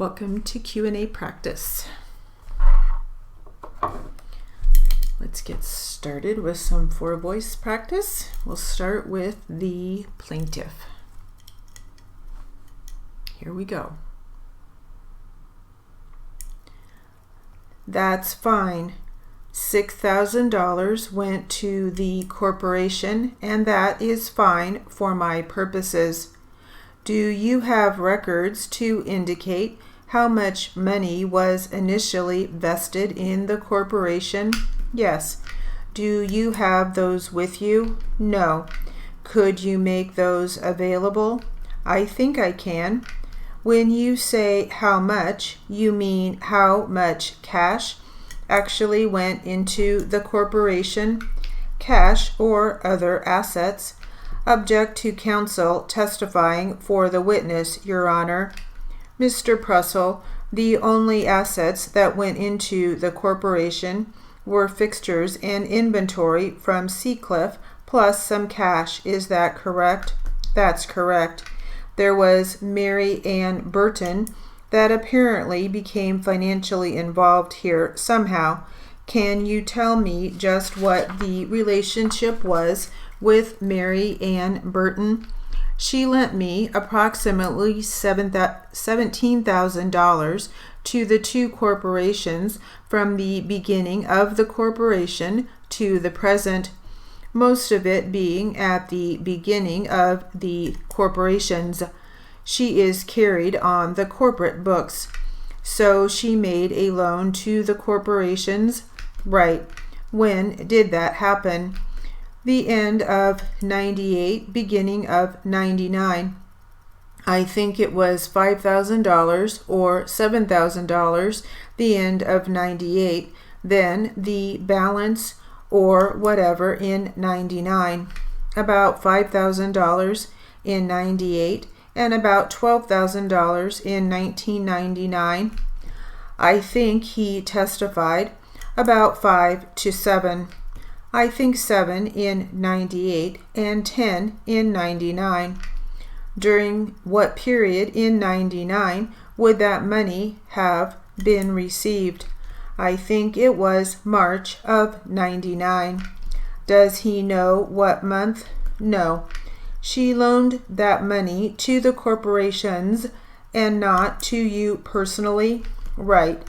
Welcome to Q&A practice. Let's get started with some for-voice practice. We'll start with the plaintiff. Here we go. That's fine. $6,000 went to the corporation, and that is fine for my purposes. Do you have records to indicate how much money was initially vested in the corporation? Yes. Do you have those with you? No. Could you make those available? I think I can. When you say how much, you mean how much cash actually went into the corporation, cash or other assets. Object to counsel testifying for the witness, Your Honor. Mr. Prussell, the only assets that went into the corporation were fixtures and inventory from Seacliff plus some cash. Is that correct? That's correct. There was Mary Ann Burton that apparently became financially involved here somehow. Can you tell me just what the relationship was with Mary Ann Burton? She lent me approximately $17,000 to the two corporations from the beginning of the corporation to the present, most of it being at the beginning of the corporations. She is carried on the corporate books. So she made a loan to the corporations? Right. When did that happen? The end of 98, beginning of 99. I think it was $5,000 or $7,000 the end of 98, then the balance or whatever in 99. About $5,000 in 98 and about $12,000 in 1999. I think he testified about 5 to 7. I think 7 in 98 and 10 in 99. During what period in 99 would that money have been received? I think it was March of 99. Does he know what month? No. She loaned that money to the corporations and not to you personally? Right.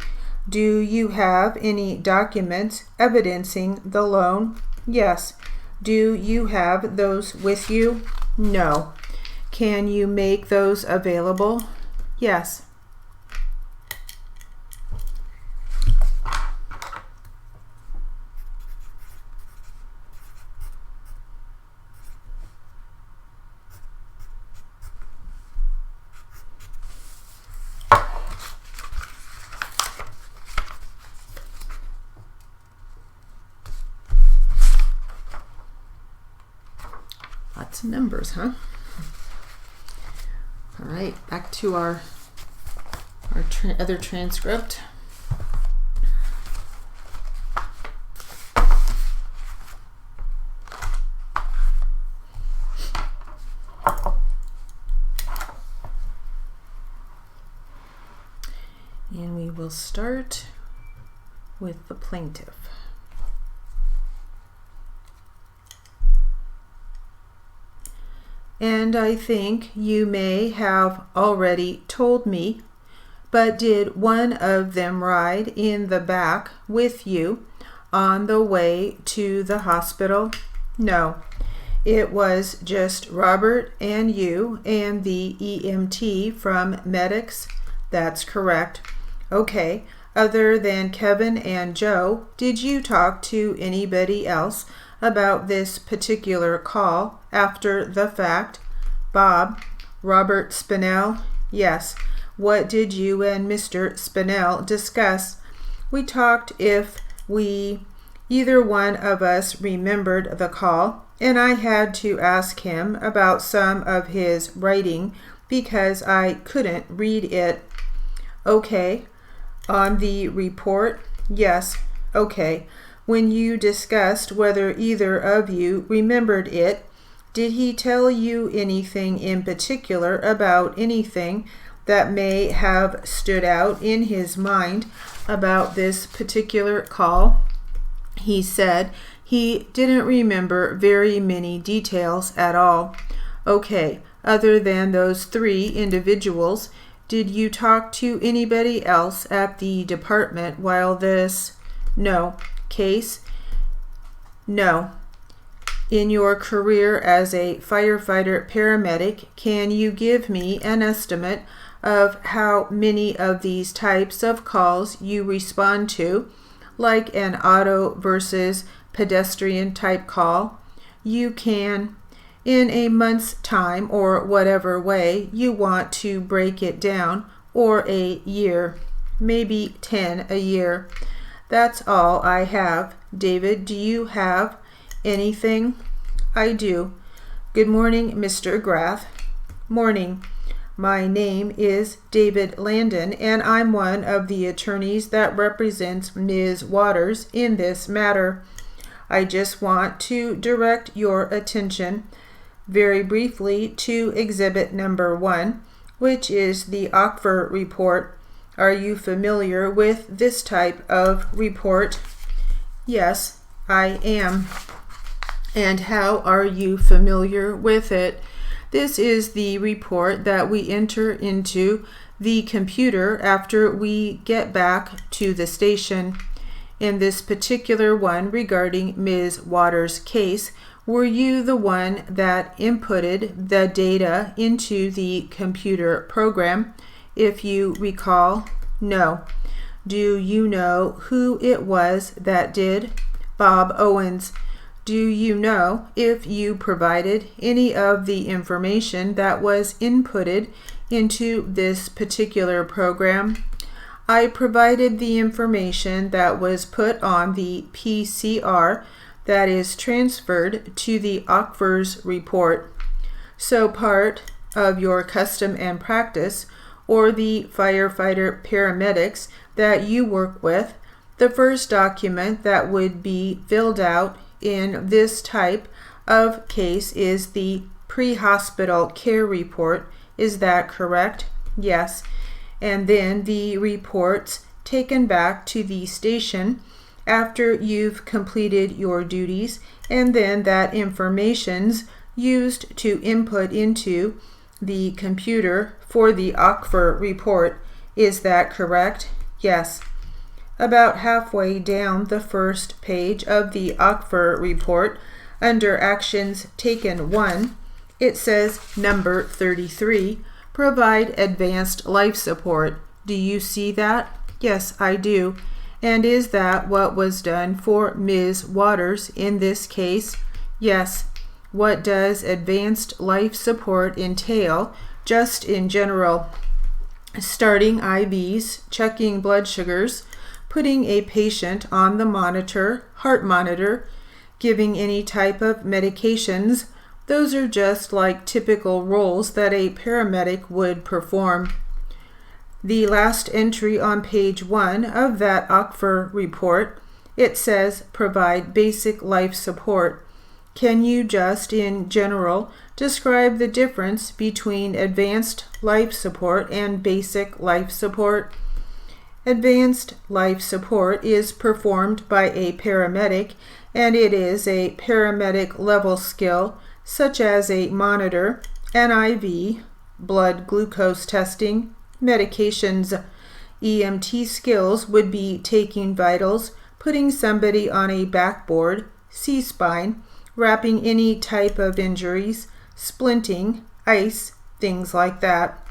Do you have any documents evidencing the loan? Yes. Do you have those with you? No. Can you make those available? Yes. Lots of numbers, huh? All right, back to our other transcript. And we will start with the plaintiff. And I think you may have already told me, but did one of them ride in the back with you on the way to the hospital? No. It was just Robert and you and the EMT from Medics? That's correct. Okay. Other than Kevin and Joe, did you talk to anybody else about this particular call after the fact? Bob. Robert Spinell? Yes. What did you and Mr. Spinell discuss? We talked if either one of us remembered the call, and I had to ask him about some of his writing because I couldn't read it. Okay. On the report? Yes. Okay. When you discussed whether either of you remembered it, did he tell you anything in particular about anything that may have stood out in his mind about this particular call? He said he didn't remember very many details at all. Okay, other than those 3 individuals, did you talk to anybody else at the department while this? No. Case? No. In your career as a firefighter paramedic, can you give me an estimate of how many of these types of calls you respond to, like an auto versus pedestrian type call? You can, in a month's time or whatever way you want to break it down, or a year, maybe 10 a year. That's all I have. David, do you have anything? I do. Good morning, Mr. Graff. Morning. My name is David Landon, and I'm one of the attorneys that represents Ms. Waters in this matter. I just want to direct your attention very briefly to Exhibit Number 1, which is the OCFR report. Are you familiar with this type of report? Yes, I am. And how are you familiar with it? This is the report that we enter into the computer after we get back to the station. In this particular one regarding Ms. Waters' case, were you the one that inputted the data into the computer program? If you recall, no. Do you know who it was that did? Bob Owens. Do you know if you provided any of the information that was inputted into this particular program? I provided the information that was put on the PCR that is transferred to the OCFR's report. So part of your custom and practice, or the firefighter paramedics that you work with, the first document that would be filled out in this type of case is the pre-hospital care report. Is that correct? Yes. And then the reports taken back to the station after you've completed your duties, and then that information's used to input into the computer for the OCFR report. Is that correct? Yes. About halfway down the first page of the OCFR report, under Actions Taken 1, it says number 33, provide advanced life support. Do you see that? Yes, I do. And is that what was done for Ms. Waters in this case? Yes. What does advanced life support entail, just in general? Starting IVs, checking blood sugars, putting a patient on the monitor, heart monitor, giving any type of medications. Those are just like typical roles that a paramedic would perform. The last entry on page 1 of that OCFR report, it says provide basic life support. Can you just in general describe the difference between advanced life support and basic life support? Advanced life support is performed by a paramedic, and it is a paramedic level skill such as a monitor, an IV, blood glucose testing, medications. EMT skills would be taking vitals, putting somebody on a backboard, C-spine, wrapping any type of injuries, splinting, ice, things like that.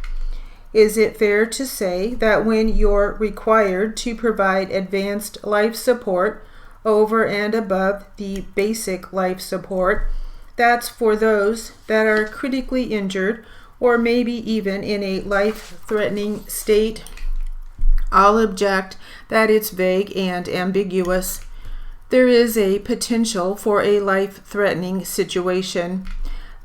Is it fair to say that when you're required to provide advanced life support over and above the basic life support, that's for those that are critically injured or maybe even in a life-threatening state? I'll object that it's vague and ambiguous. There is a potential for a life-threatening situation.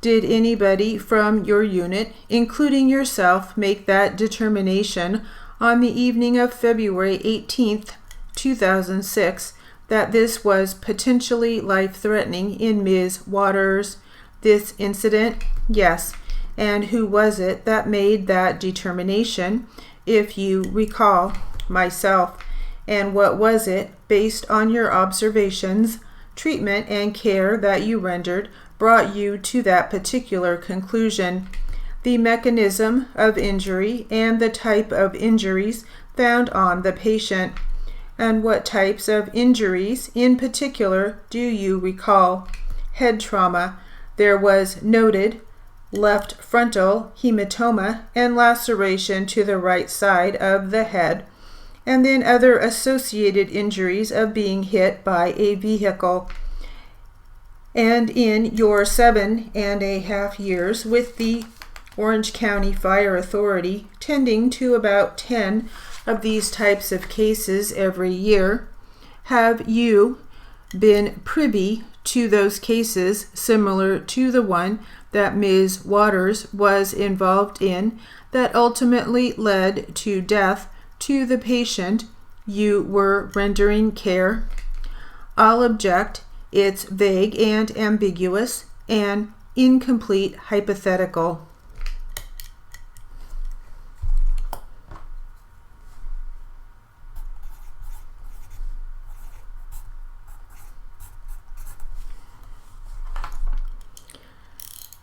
Did anybody from your unit, including yourself, make that determination on the evening of February 18th, 2006, that this was potentially life-threatening in Ms. Waters? This incident? Yes. And who was it that made that determination? If you recall, myself. And what was it, based on your observations, treatment, and care that you rendered, brought you to that particular conclusion? The mechanism of injury and the type of injuries found on the patient. And what types of injuries in particular do you recall? Head trauma. There was noted left frontal hematoma and laceration to the right side of the head, and then other associated injuries of being hit by a vehicle. And in your 7.5 years with the Orange County Fire Authority, tending to about 10 of these types of cases every year, have you been privy to those cases similar to the one that Ms. Waters was involved in that ultimately led to death to the patient you were rendering care? I'll object. It's vague and ambiguous and incomplete hypothetical.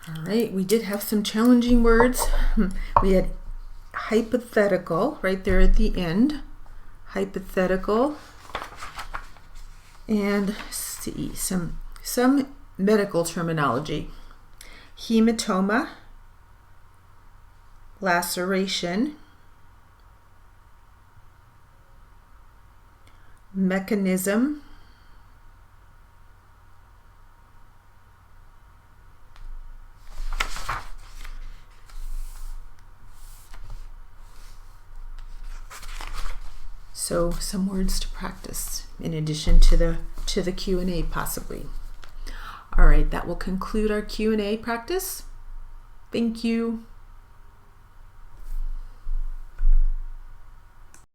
All right, we did have some challenging words. We had hypothetical right there at the end. Hypothetical. And see some medical terminology. Hematoma, laceration, mechanism, so some words to practice in addition to the Q&A possibly. All right, that will conclude our Q&A practice. Thank you.